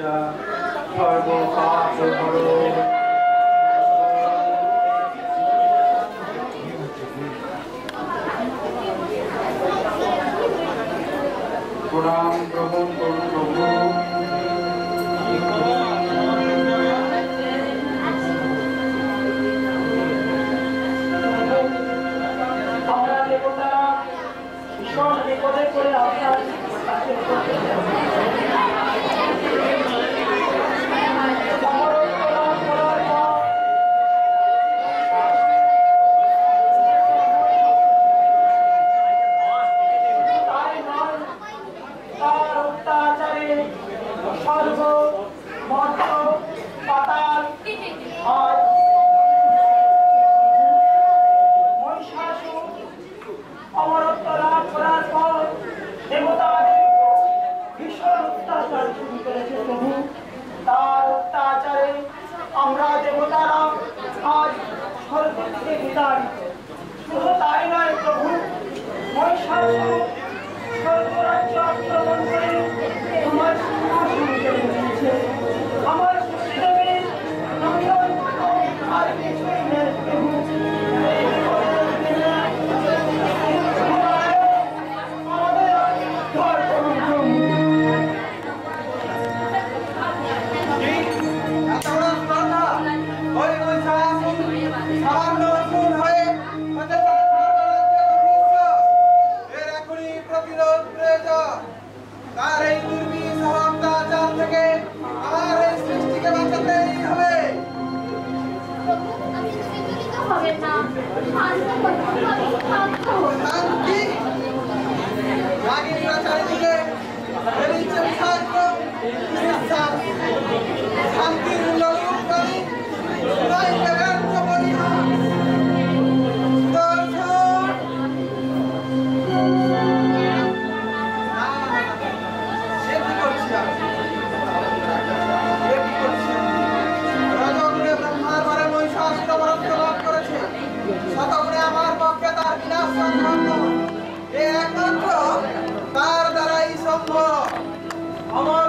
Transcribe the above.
পূজা সর্ব পাপ হরো। প্রণাম গ্রহণ করুন প্রভু। আমরা দেবতারা ভীষণ বিপদে পড়ে আপনার কাছে স্বর্গ মর্ত পাতাল আর মহিষাসুর অমরত্ব লাভ করার পর দেবতাদের ভীষণ অত্যাচার শুরু করেছে প্রভু। তার অত্যাচারে আমরা দেবতারা আজ স্বর্গ থেকে বিতাড়িত। শুধু তাই নয় প্রভু, মহিষাসুর স্বর্গরাজ্য আক্রমণ করে আমার সিংহাসন কেড়ে নিয়েছে। আমার সতীদেবী নন্দন আর কিছুই নেই প্রভু। এই বিপদের দিনে আমাদের উদ্ধার করুন প্রভু। তার এই দুর্বিষহ অত্যাচার থেকে আমার এই সৃষ্টিকে বাঁচাতেই হবে। শান্তি রাগিনীরা চারিদিকে বেরিয়েছে বিষাক্ত বিশ্বাস। শান্তির লঘুকারী নাই ব্যর্থ পরিহার। আমার পক্ষে তার বিনাশ সম্ভব, একমাত্র তার দ্বারাই সম্ভব। আমার